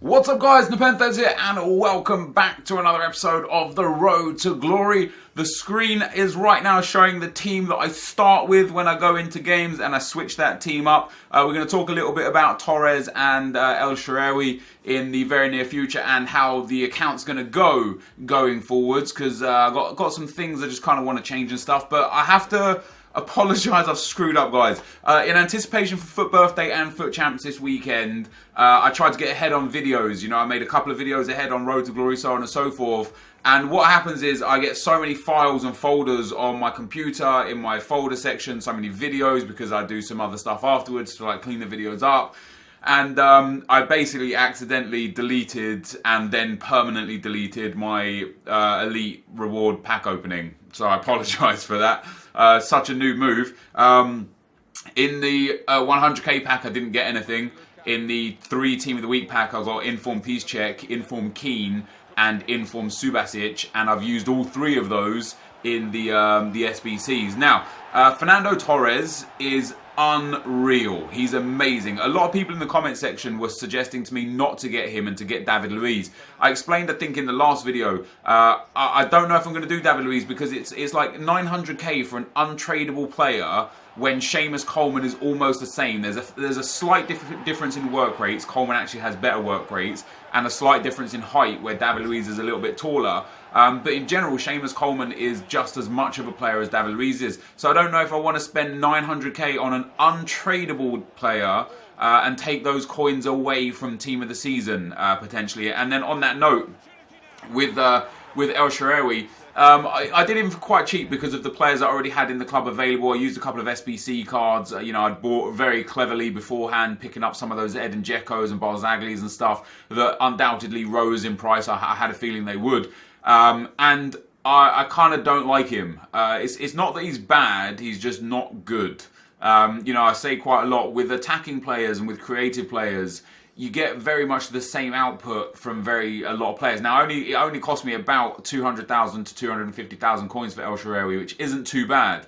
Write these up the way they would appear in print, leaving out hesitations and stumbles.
What's up guys, NepentheZ here and welcome back to another episode of The Road to Glory. The screen is right now showing the team that I start with when I go into games and I switch that team up. We're going to talk a little bit about Torres and El Shaarawy in the very near future and how the account's going to go going forwards, because I've got some things I just kind of want to change and stuff, but I have to apologise, I've screwed up guys. In anticipation for Foot Birthday and Foot Champs this weekend, I tried to get ahead on videos. You know, I made a couple of videos ahead on Road to Glory, so on and so forth. And what happens is I get so many files and folders on my computer, in my folder section, so many videos, because I do some other stuff afterwards to like clean the videos up. And I basically accidentally deleted and then permanently deleted my Elite Reward pack opening. So I apologise for that. Such a noob move. In the 100k pack I didn't get anything. In the 3 Team of the Week pack I got Inform Peace Check, Inform Keane and Inform Subasic, and I've used all 3 of those in the SBCs. Now, Fernando Torres is unreal. He's amazing. A lot of people in the comment section were suggesting to me not to get him and to get David Luiz. I explained, I think, in the last video, I don't know if I'm going to do David Luiz because it's like 900k for an untradeable player when Seamus Coleman is almost the same. There's a slight difference in work rates. Coleman actually has better work rates, and a slight difference in height where David Luiz is a little bit taller. But in general, Seamus Coleman is just as much of a player as David Luiz is. So I don't know if I want to spend 900k on an untradeable player and take those coins away from Team of the Season, potentially. And then on that note, with El Shaarawy, I did him for quite cheap because of the players I already had in the club available. I used a couple of SBC cards, you know, I'd bought very cleverly beforehand, picking up some of those Edin Dzeko's and Barzaglis and stuff that undoubtedly rose in price. I had a feeling they would. And I kind of don't like him. It's not that he's bad, he's just not good. You know, I say quite a lot, with attacking players and with creative players, you get very much the same output from a lot of players. Now, it only cost me about 200,000 to 250,000 coins for El Shaarawy, which isn't too bad.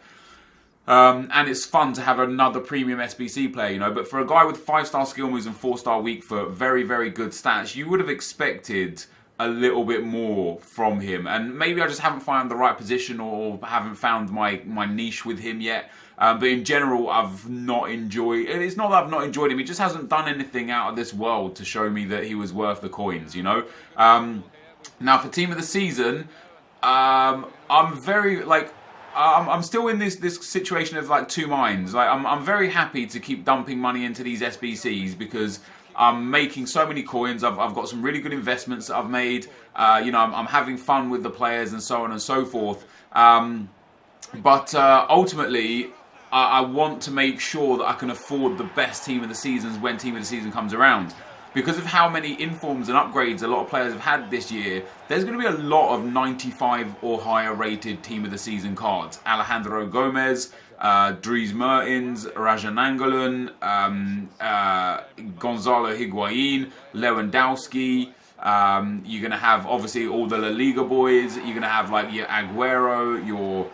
And it's fun to have another premium SBC player, you know. But for a guy with 5-star skill moves and 4-star weak foot, very, very good stats, you would have expected a little bit more from him. And maybe I just haven't found the right position or haven't found my niche with him yet. But in general, I've not enjoyed... It's not that I've not enjoyed him. He just hasn't done anything out of this world to show me that he was worth the coins, you know? Now, for Team of the Season, I'm very, like... I'm still in this situation of, like, 2 minds. Like, I'm very happy to keep dumping money into these SBCs because I'm making so many coins. I've got some really good investments that I've made. You know, I'm having fun with the players and so on and so forth. But ultimately, I want to make sure that I can afford the best Team of the Seasons when Team of the Season comes around. Because of how many informs and upgrades a lot of players have had this year, there's going to be a lot of 95 or higher rated Team of the Season cards. Alejandro Gomez, Dries Mertens, Raja Nangolan, Gonzalo Higuain, Lewandowski. You're going to have, obviously, all the La Liga boys. You're going to have, like, your Aguero, your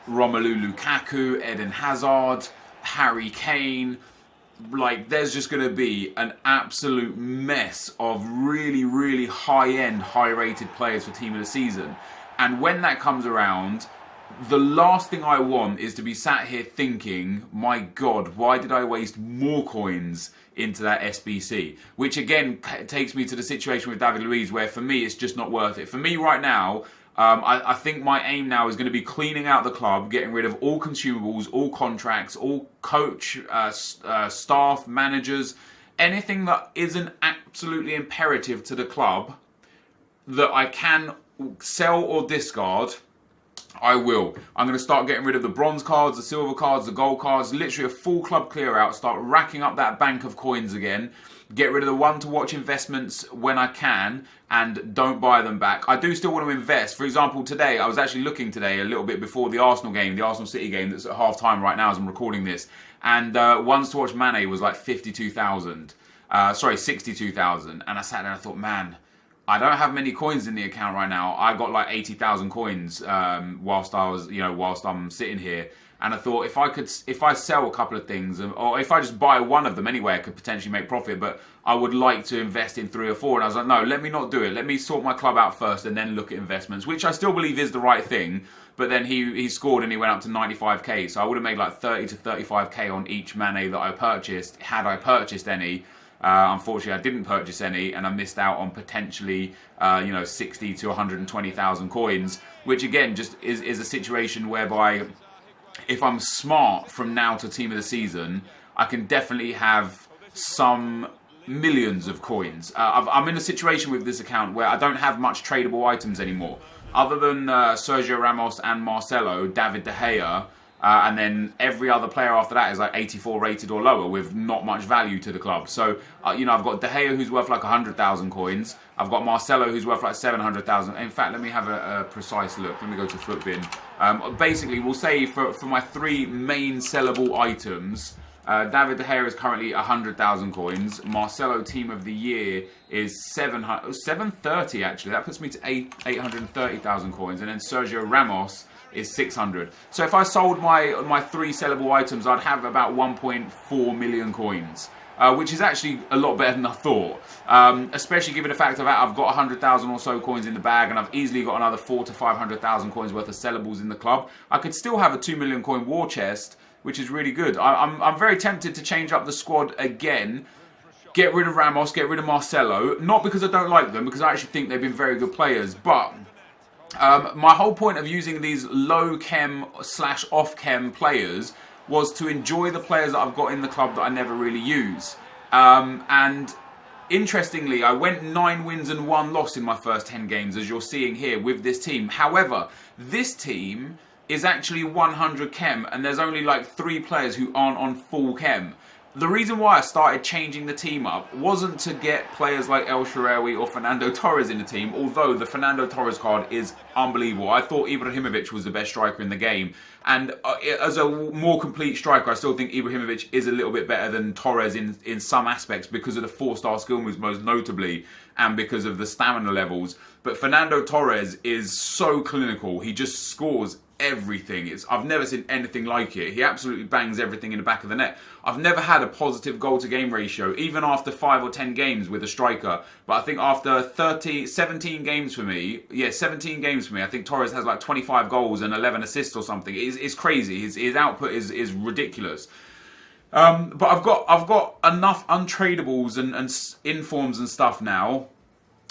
Romelu Lukaku, Eden Hazard, Harry Kane. Like, there's just going to be an absolute mess of really, really high-end, high-rated players for Team of the Season. And when that comes around, the last thing I want is to be sat here thinking, my God, why did I waste more coins into that SBC? Which, again, takes me to the situation with David Luiz, where for me, it's just not worth it. For me right now, I think my aim now is going to be cleaning out the club, getting rid of all consumables, all contracts, all coach, staff, managers, anything that isn't absolutely imperative to the club that I can sell or discard. I will. I'm going to start getting rid of the bronze cards, the silver cards, the gold cards, literally a full club clear out, start racking up that bank of coins again, get rid of the one-to-watch investments when I can, and don't buy them back. I do still want to invest. For example, today, I was actually looking today a little bit before the Arsenal game, the Arsenal City game that's at half-time right now as I'm recording this, and ones-to-watch Mane was like 52,000. Sorry, 62,000. And I sat there and I thought, man, I don't have many coins in the account right now. I got like 80,000 coins whilst I'm sitting here. And I thought if I sell a couple of things, or if I just buy one of them anyway, I could potentially make profit. But I would like to invest in 3 or 4. And I was like, no, let me not do it. Let me sort my club out first and then look at investments, which I still believe is the right thing. But then he scored and he went up to 95k. So I would have made like 30 to 35k on each Mane that I purchased, had I purchased any. Unfortunately, I didn't purchase any, and I missed out on potentially, 60 to 120,000 coins, which again just is a situation whereby if I'm smart from now to team of the season, I can definitely have some millions of coins. I'm in a situation with this account where I don't have much tradable items anymore. Other than Sergio Ramos and Marcelo, David De Gea, and then every other player after that is like 84 rated or lower with not much value to the club. So, I've got De Gea who's worth like 100,000 coins. I've got Marcelo who's worth like 700,000. In fact, let me have a precise look. Let me go to Footbin. Basically, we'll say for my 3 main sellable items, David De Gea is currently 100,000 coins. Marcelo Team of the Year is 730 actually. That puts me to 830,000 coins. And then Sergio Ramos is 600. So if I sold my 3 sellable items, I'd have about 1.4 million coins, which is actually a lot better than I thought. Especially given the fact that I've got 100,000 or so coins in the bag, and I've easily got another 400,000 to 500,000 coins worth of sellables in the club. I could still have a 2 million coin war chest, which is really good. I'm very tempted to change up the squad again. Get rid of Ramos, get rid of Marcelo. Not because I don't like them, because I actually think they've been very good players, but my whole point of using these low chem / off chem players was to enjoy the players that I've got in the club that I never really use. And interestingly, I went 9 wins and 1 loss in my first 10 games, as you're seeing here with this team. However, this team is actually 100 chem, and there's only like 3 players who aren't on full chem. The reason why I started changing the team up wasn't to get players like El Shaarawy or Fernando Torres in the team, although the Fernando Torres card is unbelievable. I thought Ibrahimovic was the best striker in the game, and as a more complete striker, I still think Ibrahimovic is a little bit better than Torres in some aspects because of the 4-star skill moves most notably, and because of the stamina levels. But Fernando Torres is so clinical. He just scores everything. I've never seen anything like it. He absolutely bangs everything in the back of the net. I've never had a positive goal to game ratio, even after 5 or 10 games with a striker. But I think after 17 games for me, I think Torres has like 25 goals and 11 assists or something. It's crazy. His output is ridiculous. But I've got enough untradables and informs and stuff now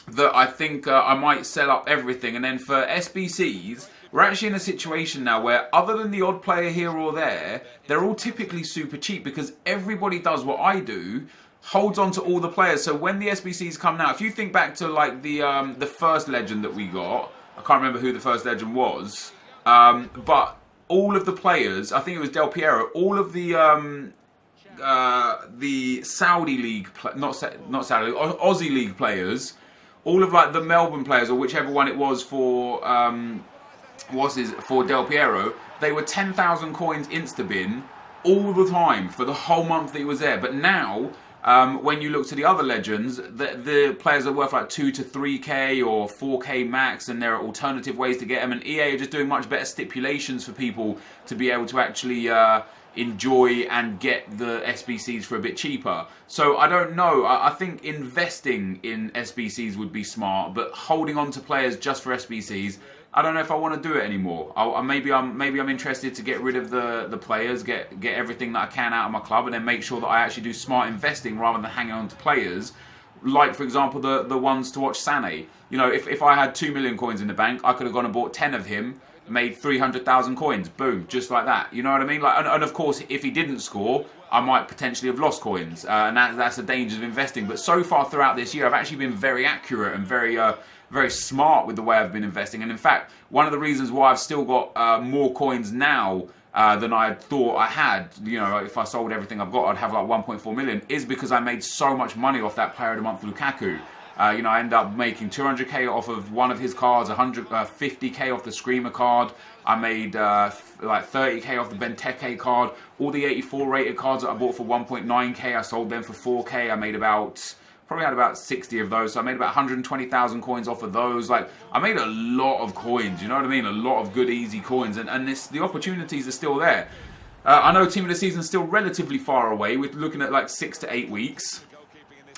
that I think I might sell up everything. And then for SBCs, we're actually in a situation now where, other than the odd player here or there, they're all typically super cheap because everybody does what I do, holds on to all the players. So when the SBCs come now, if you think back to like the first legend that we got, I can't remember who the first legend was, but all of the players, I think it was Del Piero, all of the Saudi League, not Saudi League, Aussie League players, all of like the Melbourne players or whichever one it was for Del Piero, they were 10,000 coins insta-bin all the time for the whole month that he was there. But now, when you look to the other legends, the players are worth like 2 to 3k or 4k max, and there are alternative ways to get them. And EA are just doing much better stipulations for people to be able to actually enjoy and get the SBCs for a bit cheaper. So I don't know. I think investing in SBCs would be smart, but holding on to players just for SBCs, I don't know if I want to do it anymore. Maybe I'm interested to get rid of the players, get everything that I can out of my club, and then make sure that I actually do smart investing rather than hanging on to players. Like, for example, the ones to watch Sané. If I had 2 million coins in the bank, I could have gone and bought 10 of him, made 300,000 coins, boom, just like that. You know what I mean? Like, and of course, if he didn't score, I might potentially have lost coins, and that's the danger of investing. But so far throughout this year, I've actually been very accurate and very smart with the way I've been investing. And in fact, one of the reasons why I've still got more coins now than I thought I had, if I sold everything I've got, I'd have like 1.4 million, is because I made so much money off that player of the month, Lukaku. I ended up making 200k off of one of his cards, 50k off the Screamer card. I made like 30k off the Benteke card. All the 84 rated cards that I bought for 1.9k, I sold them for 4k. I made about Probably had about 60 of those, so I made about 120,000 coins off of those. Like, I made a lot of coins, you know what I mean? A lot of good, easy coins, and the opportunities are still there. I know Team of the Season is still relatively far away. We're looking at like 6 to 8 weeks,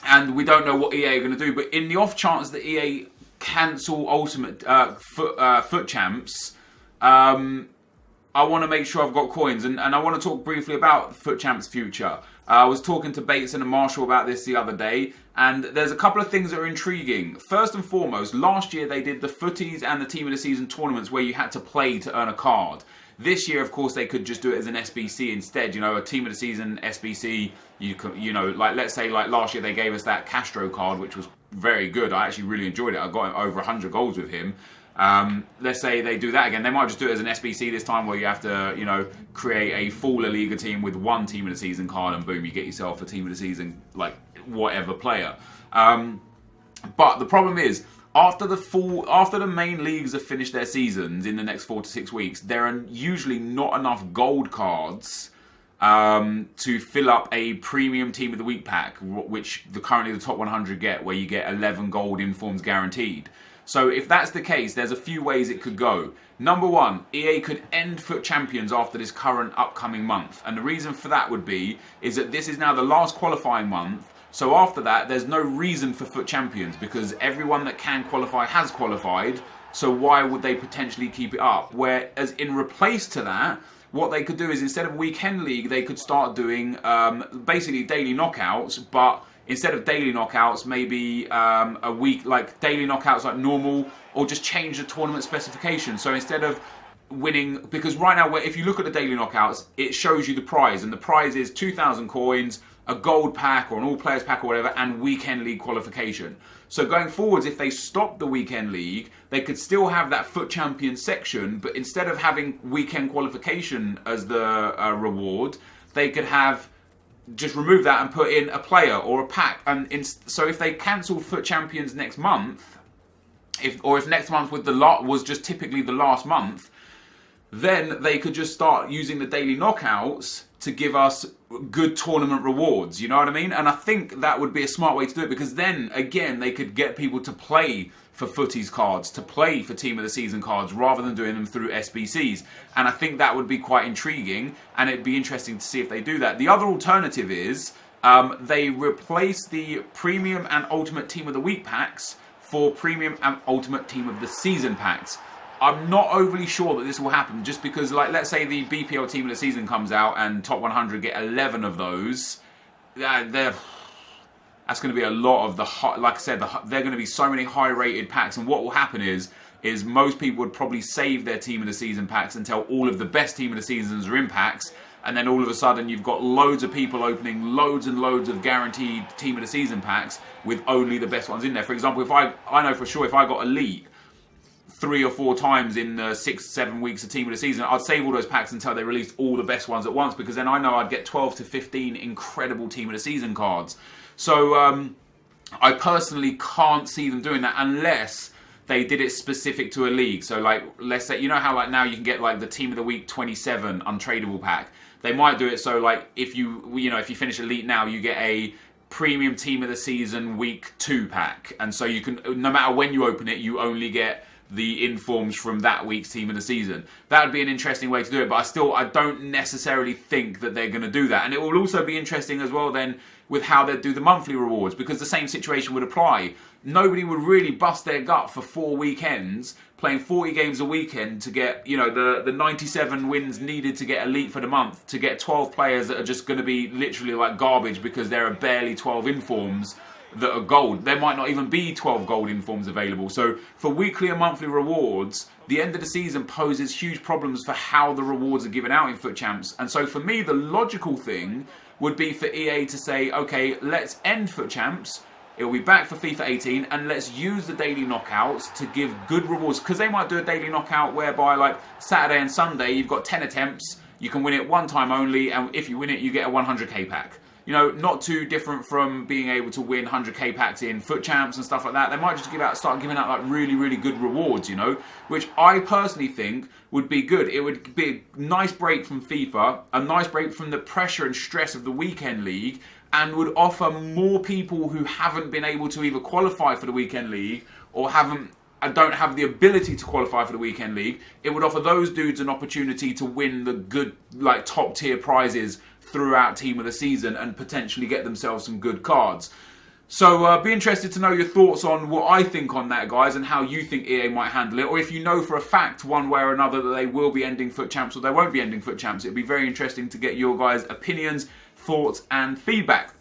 and we don't know what EA are going to do. But in the off chance that EA cancel Ultimate FUT Champs, I want to make sure I've got coins, and I want to talk briefly about FUT Champs' future. I was talking to Bateson and Marshall about this the other day, and there's a couple of things that are intriguing. First and foremost, last year they ddid the Footies and the Team of the Season tournaments where you had to play to earn a card. This year, of course, they could just do it as an SBC instead. You know, a Team of the Season SBC, you know, like let's say like last year they gave us that Castro card, which was very good. I actually really enjoyed it. I got over 100 goals with him. Let's say they do that again. They might just do it as an SBC this time where you have to, you know, create a full La Liga team with one Team of the Season card and boom, you get yourself a Team of the Season, like, whatever player. But the problem is, after the main leagues have finished their seasons in the next 4 to 6 weeks, there are usually not enough gold cards to fill up a premium Team of the Week pack, which currently the top 100 get, where you get 11 gold informs guaranteed. So if that's the case, there's a few ways it could go. Number one, EA could end FUT Champions after this current upcoming month. And the reason for that would be, is that this is now the last qualifying month. So after that, there's no reason for FUT Champions because everyone that can qualify has qualified. So why would they potentially keep it up? Whereas in replace to that, what they could do is instead of Weekend League, they could start doing basically daily knockouts, but instead of daily knockouts, maybe a week, like daily knockouts like normal, or just change the tournament specification. So instead of winning, because right now, if you look at the daily knockouts, it shows you the prize, and the prize is 2,000 coins, a gold pack or an all players pack or whatever, and Weekend League qualification. So going forwards, if they stop the Weekend League, they could still have that FUT Champions section, but instead of having weekend qualification as the reward, they could have just remove that and put in a player or a pack. And so if they cancel FUT Champions next month, if next month was just typically the last month, then they could just start using the daily knockouts to give us good tournament rewards, you know what I mean? And I think that would be a smart way to do it, because then, again, they could get people to play for Footies cards, to play for Team of the Season cards, rather than doing them through SBCs. And I think that would be quite intriguing, and it'd be interesting to see if they do that. The other alternative is they replace the Premium and Ultimate Team of the Week packs for Premium and Ultimate Team of the Season packs. I'm not overly sure that this will happen, just because, like, let's say the BPL Team of the Season comes out and top 100 get 11 of those. That's going to be a lot of the, like I said, they're going to be so many high-rated packs. And what will happen is most people would probably save their Team of the Season packs until all of the best Team of the Seasons are in packs. And then all of a sudden, you've got loads of people opening loads and loads of guaranteed Team of the Season packs with only the best ones in there. For example, I know for sure if I got Elite 3 or 4 times in the 6-7 weeks of Team of the Season, I'd save all those packs until they released all the best ones at once, because then I know I'd get 12 to 15 incredible Team of the Season cards. So I personally can't see them doing that unless they did it specific to a league. So, like, let's say, you know how like now you can get like the Team of the Week 27 untradeable pack. They might do it so like if you finish Elite now, you get a Premium Team of the Season Week 2 pack, and so you can, no matter when you open it, you only get the informs from that week's Team of the Season. That would be an interesting way to do it, but I don't necessarily think that they're going to do that. And it will also be interesting as well then with how they do the monthly rewards, because the same situation would apply. Nobody would really bust their gut for 4 weekends, playing 40 games a weekend to get, you know, the 97 wins needed to get Elite for the month, to get 12 players that are just going to be literally like garbage because there are barely 12 informs that are gold. There might not even be 12 gold informs available. So for weekly and monthly rewards, the end of the season poses huge problems for how the rewards are given out in FUT Champs. And so for me, the logical thing would be for EA to say, okay, let's end FUT Champs. It will be back for FIFA 18, and let's use the daily knockouts to give good rewards. Because they might do a daily knockout whereby, like, Saturday and Sunday, you've got 10 attempts, you can win it one time only, and if you win it, you get a 100k pack. You know, not too different from being able to win 100k packs in FUT Champs and stuff like that. They might just start giving out like really, really good rewards, you know, which I personally think would be good. It would be a nice break from FIFA, a nice break from the pressure and stress of the Weekend League, and would offer more people who haven't been able to either qualify for the weekend league or don't have the ability to qualify for the weekend league. It would offer those dudes an opportunity to win the good, like, top tier prizes throughout team of the season and potentially get themselves some good cards. So be interested to know your thoughts on what I think on that, guys, and how you think EA might handle it, or if you know for a fact one way or another that they will be ending FUT Champs or they won't be ending FUT Champs. It'd be very interesting to get your guys' opinions, thoughts and feedback.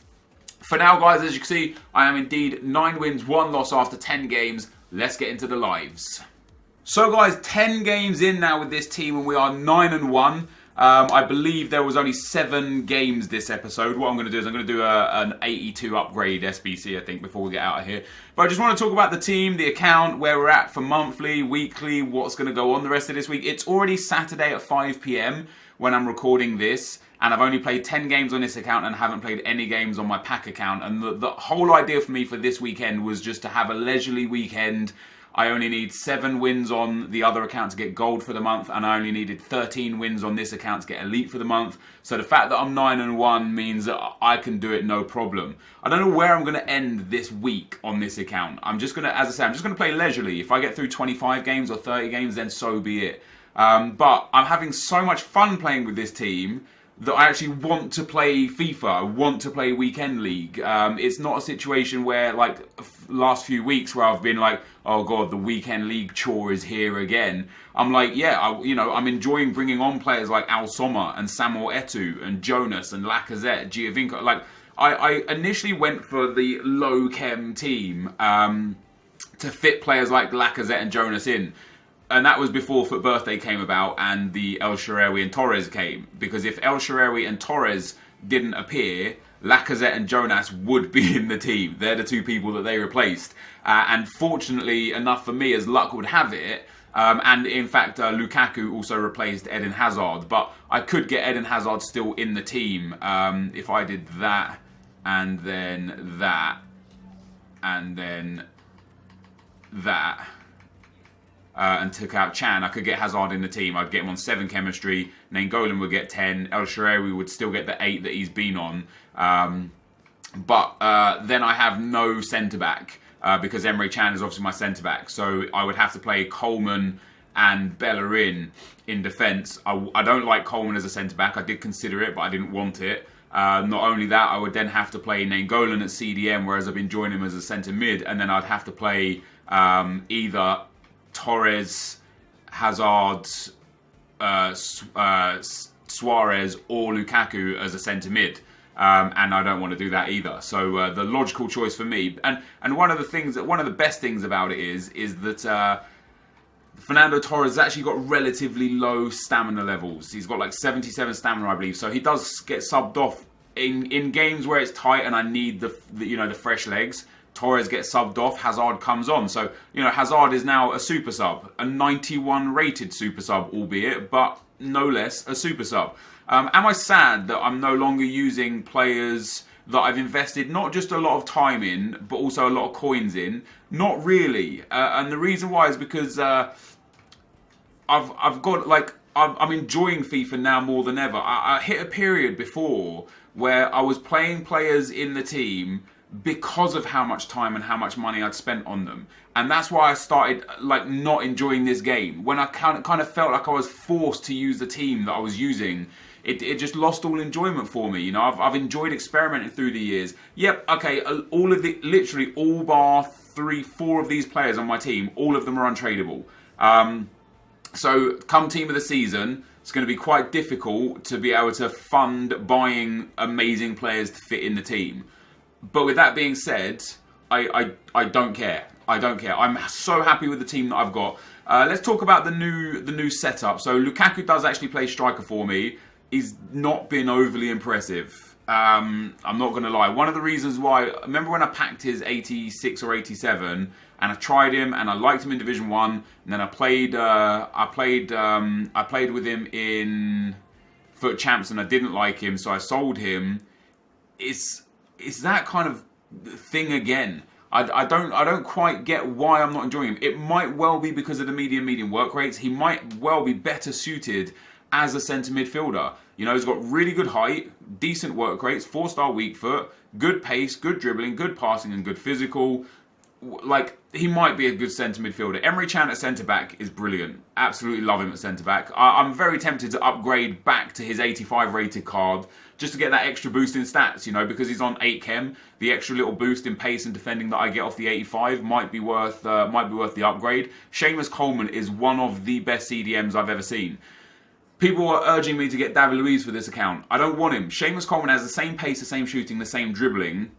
For now, guys, as you can see, I am indeed 9 wins, 1 loss after 10 games. Let's get into the lives. So, guys, 10 games in now with this team, and we are 9-1. I believe there was only 7 games this episode. What I'm going to do is I'm going to do an 82 upgrade SBC, I think, before we get out of here. But I just want to talk about the team, the account, where we're at for monthly, weekly, what's going to go on the rest of this week. It's already Saturday at 5 PM when I'm recording this, and I've only played 10 games on this account and haven't played any games on my pack account. And the whole idea for me for this weekend was just to have a leisurely weekend. I only need 7 wins on the other account to get gold for the month, and I only needed 13 wins on this account to get elite for the month. So the fact that I'm 9-1 means that I can do it no problem. I don't know where I'm going to end this week on this account. I'm just going to, as I say, I'm just going to play leisurely. If I get through 25 games or 30 games, then so be it. But I'm having so much fun playing with this team that I actually want to play FIFA. I want to play Weekend League. It's not a situation where, like, last few weeks where I've been like, oh god, the Weekend League chore is here again. I'm like, yeah, I'm enjoying bringing on players like Al Sommer and Samuel Eto'o and Jonas and Lacazette, Giovinco. Like, I initially went for the low chem team to fit players like Lacazette and Jonas in. And that was before FUT Birthday came about and the El Shaarawy and Torres came. Because if El Shaarawy and Torres didn't appear, Lacazette and Jonas would be in the team. They're the 2 people that they replaced. And fortunately enough for me, as luck would have it, and in fact Lukaku also replaced Eden Hazard. But I could get Eden Hazard still in the team if I did that, and then that, and then that. And took out Chan, I could get Hazard in the team. I'd get him on 7 chemistry. Nainggolan would get 10. El Shaarawy would still get the 8 that he's been on. But then I have no centre-back because Emre Can is obviously my centre-back. So I would have to play Coleman and Bellerin in defence. I don't like Coleman as a centre-back. I did consider it, but I didn't want it. Not only that, I would then have to play Nainggolan at CDM, whereas I've been joining him as a centre-mid. And then I'd have to play either Torres, Hazard, Suarez or Lukaku as a centre mid, and I don't want to do that either. So the logical choice for me, and one of the best things about it is that Fernando Torres has actually got relatively low stamina levels. He's got like 77 stamina, I believe. So he does get subbed off in games where it's tight and I need the fresh legs. Torres gets subbed off, Hazard comes on. So, Hazard is now a super sub, a 91 rated super sub, albeit, but no less a super sub. Am I sad that I'm no longer using players that I've invested not just a lot of time in, but also a lot of coins in? Not really. And the reason why is because I'm enjoying FIFA now more than ever. I hit a period before where I was playing players in the team because of how much time and how much money I'd spent on them. And that's why I started not enjoying this game. When I kind of felt like I was forced to use the team that I was using, it just lost all enjoyment for me. I've enjoyed experimenting through the years. Yep, okay, literally all bar 3-4 of these players on my team, all of them are untradeable. So come team of the season, it's going to be quite difficult to be able to fund buying amazing players to fit in the team. But with that being said, I don't care. I don't care. I'm so happy with the team that I've got. Let's talk about the new setup. So Lukaku does actually play striker for me. He's not been overly impressive. I'm not going to lie. One of the reasons why, remember when I packed his 86 or 87, and I tried him and I liked him in Division 1, and then I played with him in FUT Champs and I didn't like him, so I sold him. It's that kind of thing again. I don't quite get why I'm not enjoying him. It might well be because of the medium work rates. He might well be better suited as a centre midfielder. He's got really good height, decent work rates, 4-star weak foot, good pace, good dribbling, good passing, and good physical. Like, he might be a good centre midfielder. Emre Can at centre back is brilliant. Absolutely love him at centre back. I'm very tempted to upgrade back to his 85 rated card just to get that extra boost in stats, you know, because he's on 8 chem. The extra little boost in pace and defending that I get off the 85 might be worth the upgrade. Seamus Coleman is one of the best CDMs I've ever seen. People are urging me to get David Luiz for this account. I don't want him. Seamus Coleman has the same pace, the same shooting, the same dribbling,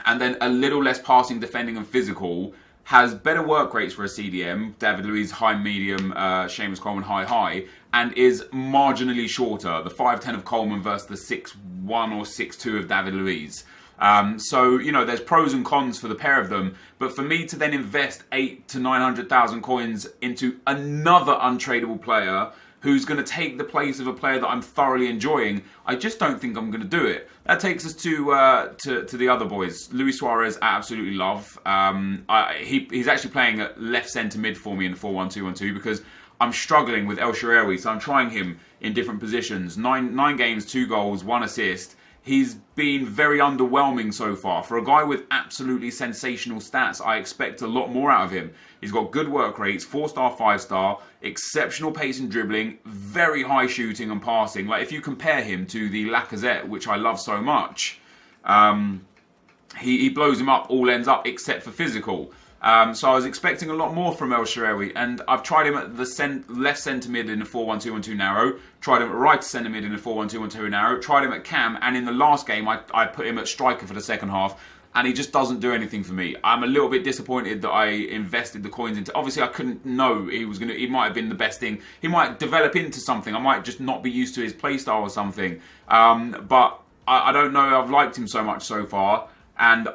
and then a little less passing, defending, and physical. Has better work rates for a CDM. David Luiz high, medium. Seamus Coleman high, and is marginally shorter. The 5'10" of Coleman versus the 6'1" or 6'2" of David Luiz. So, you know, there's pros and cons for the pair of them. But for me to then invest 800,000 to 900,000 coins into another untradeable player who's going to take the place of a player that I'm thoroughly enjoying, I just don't think I'm going to do it. That takes us to the other boys. Luis Suarez, I absolutely love. He's actually playing at left centre mid for me in the 4-1-2-1-2 because I'm struggling with El Shaarawy, so I'm trying him in different positions. Nine games, 2 goals, 1 assist. He's been very underwhelming so far. For a guy with absolutely sensational stats, I expect a lot more out of him. He's got good work rates, 4-star, 5-star, exceptional pace and dribbling, very high shooting and passing. Like, if you compare him to the Lacazette, which I love so much, he blows him up, all ends up, except for physical. So I was expecting a lot more from El Shaarawy, and I've tried him at the left centre mid in the 4-1-2-1-2 narrow, tried him at right centre mid in the 4-1-2-1-2 narrow, tried him at cam, and in the last game I put him at striker for the second half, and he just doesn't do anything for me. I'm a little bit disappointed that I invested the coins into. Obviously, I couldn't know he might have been the best thing. He might develop into something. I might just not be used to his playstyle or something. But I don't know. I've liked him so much so far. And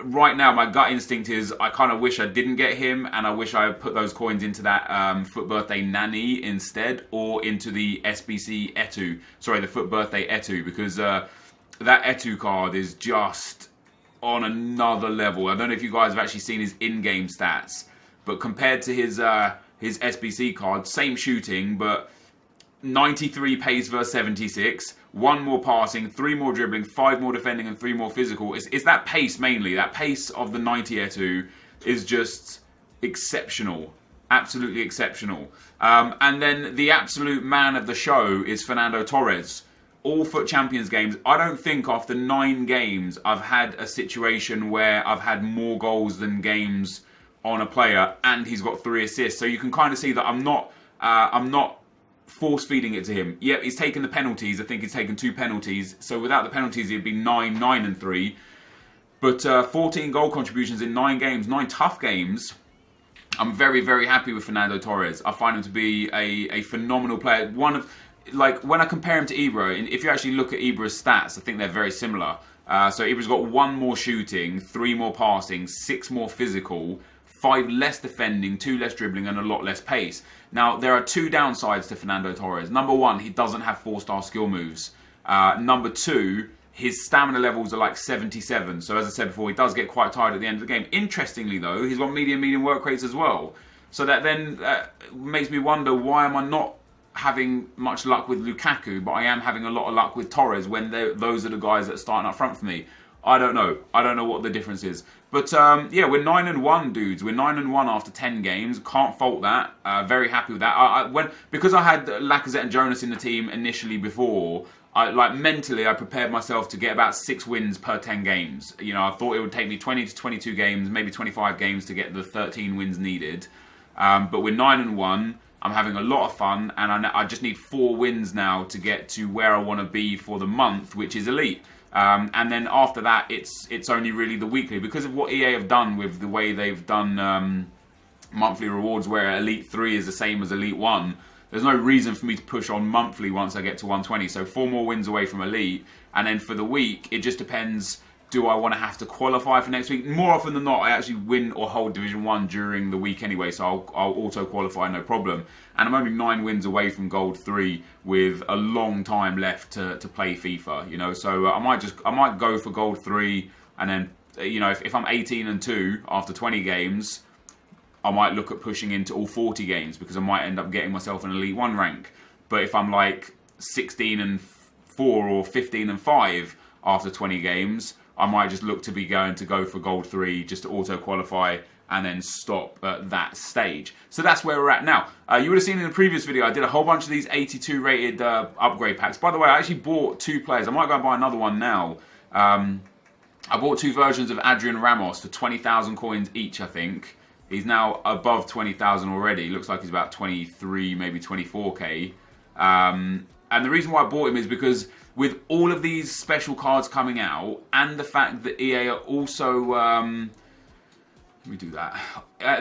right now, my gut instinct is I kind of wish I didn't get him, and I wish I put those coins into that FUT Birthday Nani instead, or into the SBC Etu. Sorry, the FUT Birthday Etu, because that Etu card is just on another level. I don't know if you guys have actually seen his in-game stats, but compared to his SBC card, same shooting, but 93 pace versus 76, 1 more passing, 3 more dribbling, 5 more defending, and 3 more physical. It's that pace mainly. That pace of the 90 Etu is just exceptional. Absolutely exceptional. And then the absolute man of the show is Fernando Torres. All FUT Champions games, I don't think after 9 games I've had a situation where I've had more goals than games on a player, and he's got 3 assists. So you can kind of see that I'm not force-feeding it to him. Yep, he's taken the penalties. I think he's taken 2 penalties. So without the penalties, he'd be 9, 9 and 3. But 14 goal contributions in 9 games, 9 tough games. I'm very, very happy with Fernando Torres. I find him to be a phenomenal player. Like, when I compare him to Ibra, and if you actually look at Ibra's stats, I think they're very similar. So Ibra's got 1 more shooting, 3 more passing, 6 more physical, 5 less defending, 2 less dribbling, and a lot less pace. Now, there are 2 downsides to Fernando Torres. Number 1, he doesn't have 4-star skill moves. Number 2, his stamina levels are like 77. So as I said before, he does get quite tired at the end of the game. Interestingly, though, he's got medium work rates as well. So that then makes me wonder, why am I not having much luck with Lukaku, but I am having a lot of luck with Torres when those are the guys that are starting up front for me? I don't know. I don't know what the difference is. But yeah, we're 9-1, dudes. We're 9-1 after 10 games. Can't fault that. Very happy with that. Because I had Lacazette and Jonas in the team initially before, mentally I prepared myself to get about 6 wins per 10 games. You know, I thought it would take me 20 to 22 games, maybe 25 games to get the 13 wins needed. But we're 9-1. I'm having a lot of fun, and I just need 4 wins now to get to where I want to be for the month, which is elite. And then after that, it's only really the weekly. Because of what EA have done with the way they've done monthly rewards, where Elite 3 is the same as Elite 1, there's no reason for me to push on monthly once I get to 120. So 4 more wins away from Elite. And then for the week, it just depends, do I want to have to qualify for next week? More often than not, I actually win or hold Division 1 during the week anyway, so I'll auto-qualify, no problem. And I'm only 9 wins away from Gold 3 with a long time left to play FIFA, you know. So I might go for Gold 3, and then, you know, if I'm 18-2 after 20 games, I might look at pushing into all 40 games, because I might end up getting myself an Elite 1 rank. But if I'm like 16-4 or 15-5 after 20 games, I might just look to go for gold 3 just to auto qualify and then stop at that stage. So that's where we're at now. You would have seen in the previous video, I did a whole bunch of these 82 rated upgrade packs. By the way, I actually bought 2 players. I might go and buy another one now. I bought 2 versions of Adrian Ramos for 20,000 coins each, I think. He's now above 20,000 already. Looks like he's about 23, maybe 24k. And the reason why I bought him is because with all of these special cards coming out, and the fact that EA are also... let me do that.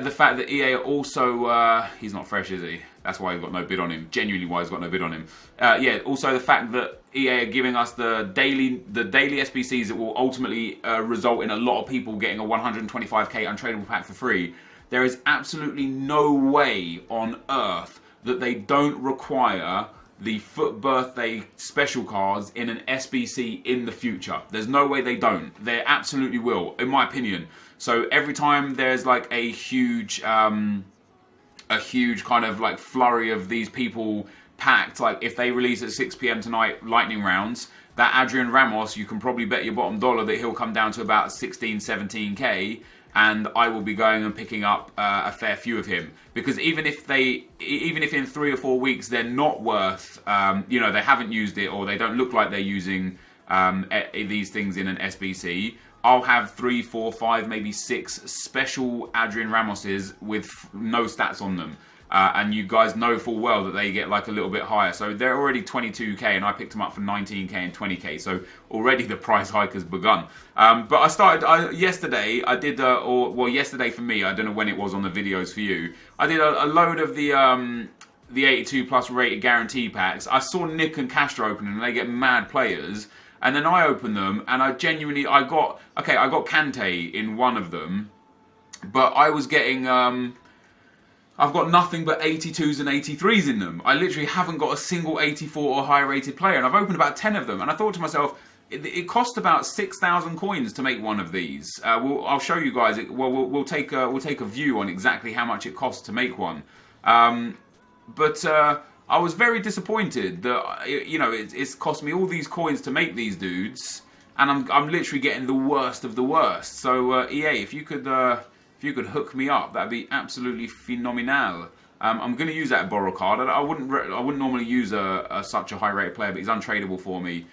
The fact that EA are also... he's not fresh, is he? That's why he's got no bid on him. Genuinely why he's got no bid on him. Yeah, also the fact that EA are giving us the daily SBCs that will ultimately result in a lot of people getting a 125k untradeable pack for free. There is absolutely no way on earth that they don't require the FUT birthday special cards in an SBC in the future. There's no way they don't. They absolutely will, in my opinion. So every time there's like a huge kind of like flurry of these people packed, like if they release at 6 PM tonight lightning rounds, that Adrian Ramos, you can probably bet your bottom dollar that he'll come down to about 16, 17k, and I will be going and picking up a fair few of him. Because even if in 3 or 4 weeks they're not worth, you know, they haven't used it or they don't look like they're using these things in an SBC, I'll have 3, 4, 5, maybe 6 special Adrian Ramoses with no stats on them. And you guys know full well that they get like a little bit higher. So they're already 22k and I picked them up for 19k and 20k. So already the price hike has begun. But I started, yesterday I did, well yesterday for me, I don't know when it was on the videos for you. I did a load of the 82 plus rated guarantee packs. I saw Nick and Castro opening and they get mad players. And then I opened them and I genuinely, I got Kante in one of them. But I was getting... I've got nothing but 82s and 83s in them. I literally haven't got a single 84 or higher rated player, and I've opened about 10 of them. And I thought to myself, it cost about 6,000 coins to make one of these. I'll show you guys. We'll take a view on exactly how much it costs to make one. But I was very disappointed that you know it's cost me all these coins to make these dudes, and I'm literally getting the worst of the worst. So EA, if you could hook me up, that'd be absolutely phenomenal. I'm going to use that borrow card. I wouldn't normally use such a high rated player, but he's untradeable for me,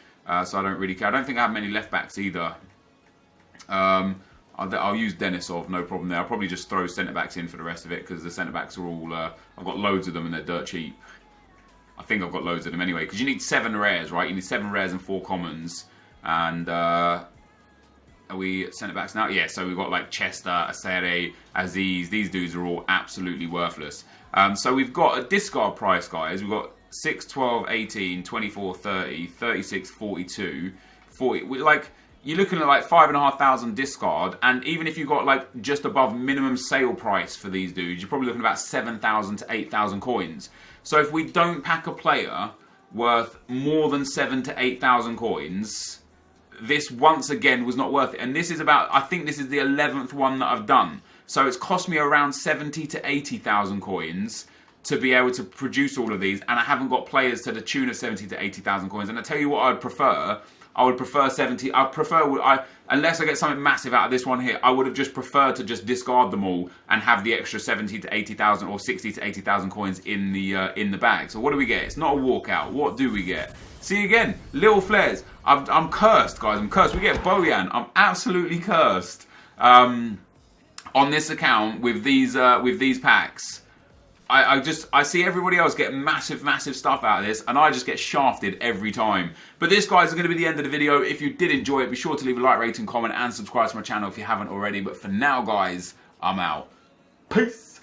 so I don't really care. I don't think I have many left backs either. I'll use Denisov, no problem there. I'll probably just throw centre backs in for the rest of it because the centre backs are all. I've got loads of them and they're dirt cheap. I think I've got loads of them anyway because you need 7 rares, right? You need 7 rares and 4 commons, and. Are we centre backs now? Yeah, so we've got like Chester, Acere, Aziz. These dudes are all absolutely worthless. So we've got a discard price, guys. We've got 6, 12, 18, 24, 30, 36, 42, 40. Like, you're looking at like 5,500 discard, and even if you've got like just above minimum sale price for these dudes, you're probably looking at about 7,000 to 8,000 coins. So if we don't pack a player worth more than 7,000 to 8,000 coins, this once again was not worth it. And this is about, I think this is the 11th one that I've done. So it's cost me around 70 to 80,000 coins to be able to produce all of these, and I haven't got players to the tune of 70 to 80,000 coins. And I tell you what I'd prefer. I would prefer 70. Unless I get something massive out of this one here, I would have just preferred to just discard them all and have the extra 70 to 80,000 or 60 to 80,000 coins in the bag. So what do we get? It's not a walkout. What do we get? See again, little flares. I'm cursed, guys. I'm cursed. We get Bojan. I'm absolutely cursed on this account with these packs. I see everybody else get massive stuff out of this, and I just get shafted every time. But this, guys, is going to be the end of the video. If you did enjoy it, be sure to leave a like, rating, comment, and subscribe to my channel if you haven't already. But for now, guys, I'm out. Peace.